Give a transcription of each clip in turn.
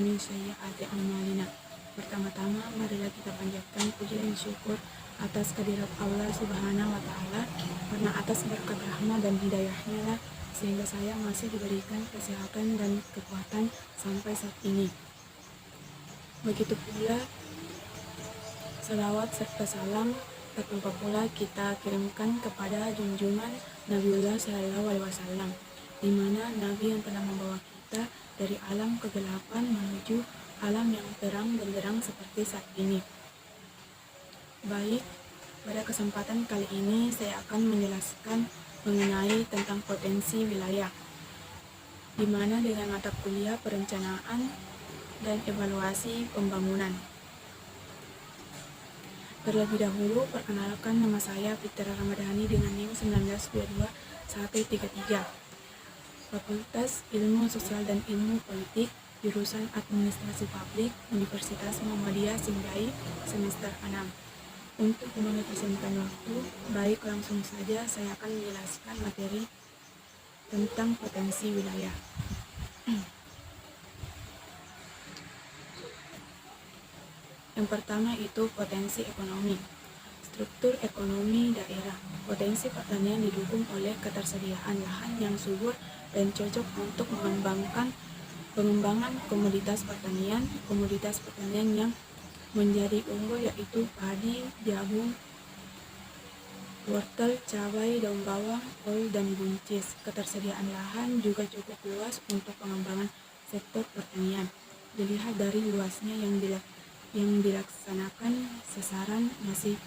min sayyi'ati a'malina. Pertama-tama, marilah kita panjatkan puji dan syukur atas kehadirat Allah Subhanahu wa Ta'ala, karena atas berkat rahmat dan hidayahnya lah sehingga saya masih diberikan kesehatan dan kekuatan sampai saat ini. Begitu pula salawat serta salam tak lupa pula kita kirimkan kepada junjungan Nabiullah Shallallahu Alaihi Wasallam, di mana Nabi yang telah membawa kita dari alam kegelapan menuju alam yang terang benderang seperti saat ini. Baik, pada kesempatan kali ini saya akan menjelaskan mengenai tentang potensi wilayah, di mana dengan mata kuliah perencanaan dan evaluasi pembangunan. Terlebih dahulu, perkenalkan, nama saya Fitri Ramadhani dengan NIM 1922-133, Fakultas Ilmu Sosial dan Ilmu Politik, jurusan Administrasi Publik, Universitas Muhammadiyah Sinjai, semester 6. Untuk memanfaatkan waktu, baik langsung saja saya akan menjelaskan materi tentang potensi wilayah. Yang pertama itu potensi ekonomi. Struktur ekonomi daerah. Potensi pertanian didukung oleh ketersediaan lahan yang subur dan cocok untuk pengembangan komoditas pertanian yang menjadi unggul, yaitu padi, jagung, wortel, cabai, daun bawang, kol, dan buncis. Ketersediaan lahan juga cukup luas untuk pengembangan sektor pertanian. Dilihat dari luasnya yang dilaksanakan, sasaran masih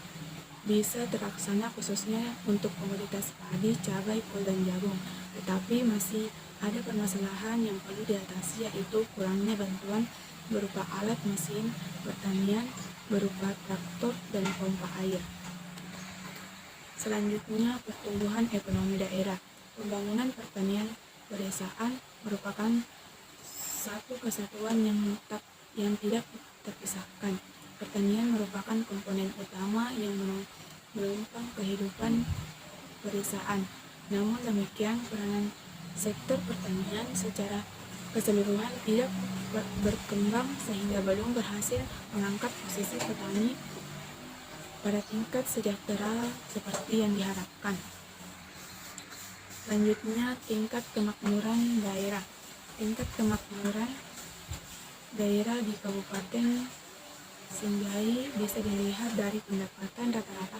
bisa terlaksana khususnya untuk komoditas padi, cabai, kol, dan jagung. Tetapi masih ada permasalahan yang perlu diatasi, yaitu kurangnya bantuan berupa alat mesin pertanian berupa traktor dan pompa air. Selanjutnya, pertumbuhan ekonomi daerah. Pembangunan pertanian pedesaan merupakan satu kesatuan yang tidak terpisahkan. Pertanian merupakan komponen utama yang menopang kehidupan pedesaan. Namun demikian, peranan sektor pertanian secara keseluruhan tidak berkembang sehingga belum berhasil mengangkat posisi petani pada tingkat sejahtera seperti yang diharapkan. Selanjutnya, tingkat kemakmuran daerah. Tingkat kemakmuran daerah di Kabupaten Sinjai bisa dilihat dari pendapatan rata-rata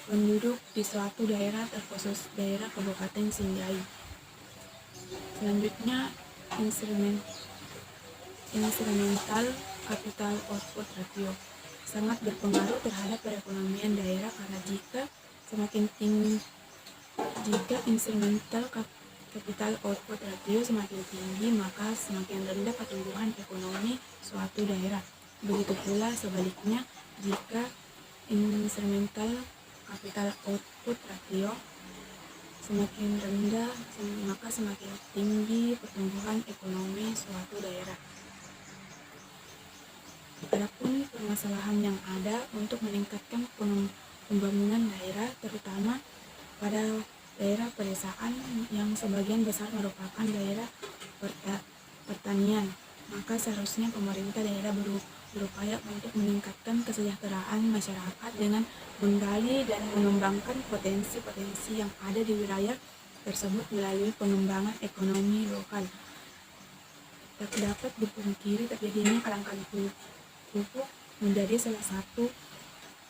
penduduk di suatu daerah, terkhusus daerah Kabupaten Sinjai. Selanjutnya, instrumental capital output ratio sangat berpengaruh terhadap perekonomian daerah, karena jika instrumental capital output ratio semakin tinggi, maka semakin rendah pertumbuhan ekonomi suatu daerah. Begitu pula sebaliknya, jika instrumental capital output ratio semakin rendah, maka semakin tinggi pertumbuhan ekonomi suatu daerah. Adapun permasalahan yang ada untuk meningkatkan pembangunan daerah, terutama pada daerah pedesaan yang sebagian besar merupakan daerah pertanian, maka seharusnya pemerintah daerah berupaya untuk meningkatkan kesejahteraan masyarakat dengan menggali dan mengembangkan potensi-potensi yang ada di wilayah tersebut melalui pengembangan ekonomi lokal. Tak dapat dipungkiri terjadinya kelangkaan pupuk menjadi salah satu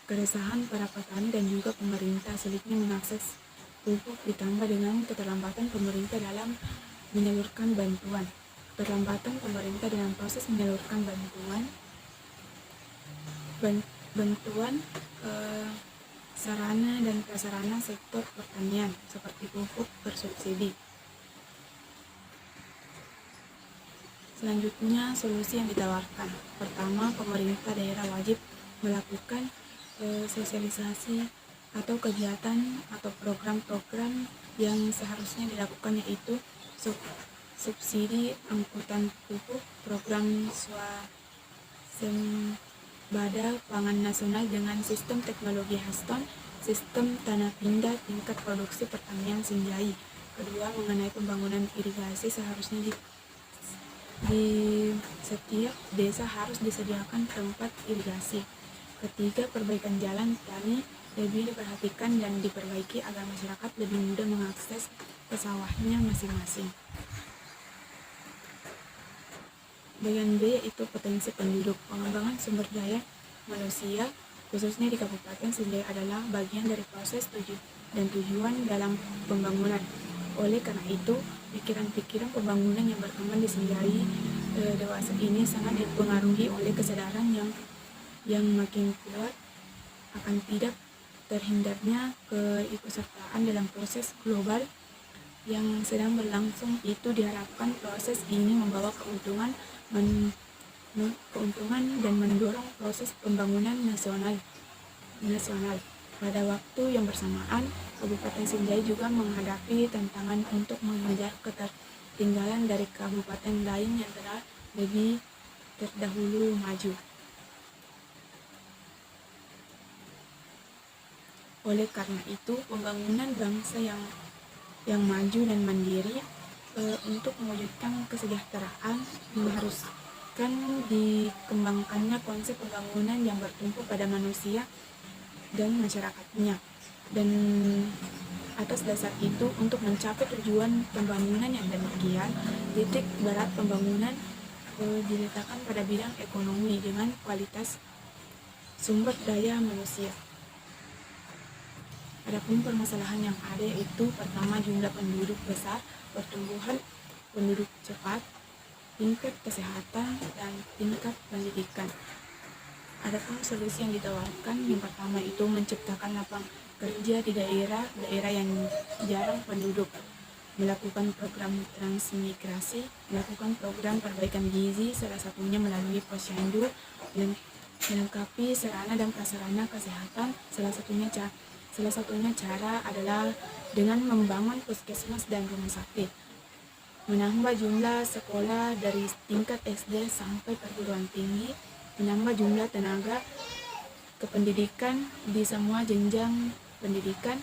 keresahan para petani dan juga pemerintah. Sulitnya mengakses pupuk ditambah dengan keterlambatan pemerintah dalam menyalurkan bantuan. Keterlambatan pemerintah dalam proses menyalurkan bantuan sarana dan prasarana sektor pertanian seperti pupuk bersubsidi. Selanjutnya, solusi yang ditawarkan. Pertama, pemerintah daerah wajib melakukan sosialisasi atau kegiatan atau program-program yang seharusnya dilakukan, yaitu subsidi angkutan pupuk, program swasembada pangan nasional dengan sistem teknologi Haston, sistem tanah pindah tingkat produksi pertanian Sinjai. Kedua, mengenai pembangunan irigasi, seharusnya Di setiap desa harus disediakan tempat irigasi. Ketiga, perbaikan jalan tani lebih diperhatikan dan diperbaiki agar masyarakat lebih mudah mengakses ke sawahnya masing-masing. Bagian B yaitu potensi penduduk. Pengembangan sumber daya manusia, khususnya di Kabupaten Sinjai adalah bagian dari proses dan tujuan dalam pembangunan. Oleh karena itu, pikiran-pikiran pembangunan yang berkembang di Sinjai dewasa ini sangat dipengaruhi oleh kesadaran yang makin kuat akan tidak terhindarnya keikutsertaan dalam proses global yang sedang berlangsung. Itu diharapkan proses ini membawa keuntungan dan mendorong proses pembangunan nasional. Pada waktu yang bersamaan, Kabupaten Sinjai juga menghadapi tantangan untuk mengejar ketertinggalan dari kabupaten lain yang telah lebih terdahulu maju. Oleh karena itu, pembangunan bangsa yang maju dan mandiri untuk mewujudkan kesejahteraan mengharuskan dikembangkannya konsep pembangunan yang bertumpu pada manusia dan masyarakatnya. Dan atas dasar itu, untuk mencapai tujuan pembangunan yang demikian, titik berat pembangunan diletakkan pada bidang ekonomi dengan kualitas sumber daya manusia. Adapun permasalahan yang ada yaitu pertama, jumlah penduduk besar, pertumbuhan penduduk cepat, tingkat kesehatan, dan tingkat pendidikan. Adapun solusi yang ditawarkan, yang pertama itu menciptakan lapangan kerja di daerah yang jarang penduduk, melakukan program transmigrasi, melakukan program perbaikan gizi, salah satunya melalui posyandu, dan melengkapi sarana dan prasarana kesehatan. Salah satunya cara adalah dengan membangun puskesmas dan rumah sakit, menambah jumlah sekolah dari tingkat SD sampai perguruan tinggi, menambah jumlah tenaga kependidikan di semua jenjang pendidikan,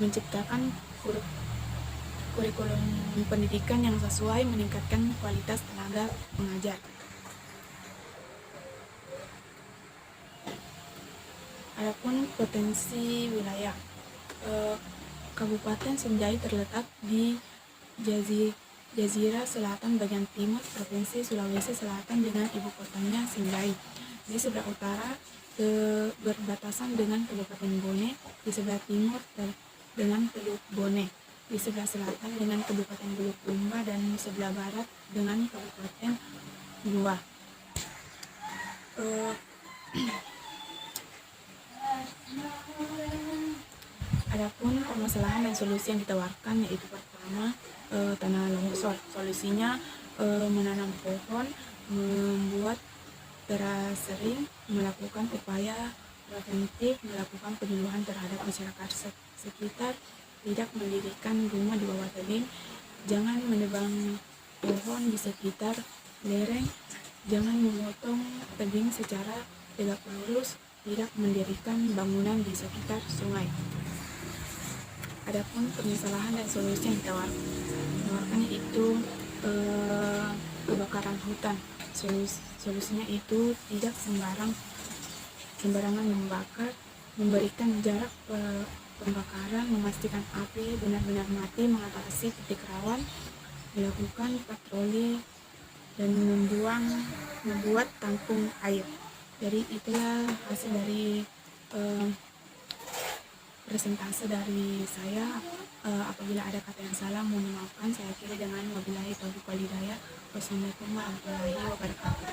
menciptakan kurikulum pendidikan yang sesuai, meningkatkan kualitas tenaga pengajar. Adapun potensi wilayah, Kabupaten Sinjai terletak di Jazirah Selatan bagian timur Provinsi Sulawesi Selatan dengan ibu kotanya Sinjai. Di sebelah utara berbatasan dengan Kabupaten Bone, di sebelah timur dengan Teluk Bone, di sebelah selatan dengan Kabupaten Bulukumba, dan sebelah barat dengan Kabupaten Goa. Adapun permasalahan dan solusi yang ditawarkan yaitu pertama, tanah longsor. Solusinya menanam pohon, membuat terasering, melakukan upaya preventif, melakukan penyuluhan terhadap masyarakat sekitar, tidak mendirikan rumah di bawah tebing, jangan menebang pohon di sekitar lereng, jangan memotong tebing secara tegak lurus, tidak mendirikan bangunan di sekitar sungai. Adapun permasalahan dan solusi yang ditawarkan itu kebakaran hutan. Solusinya itu tidak sembarangan membakar, memberikan jarak pembakaran, memastikan api benar-benar mati, mengatasi titik rawan, melakukan patroli, dan membuat tampung air. Jadi itulah hasil dari presentase dari saya. Apabila ada kata yang salah mohon dimaafkan. Saya akhiri dengan wabillahi taufiq wal hidayah. Wassalamualaikum warahmatullahi wabarakatuh.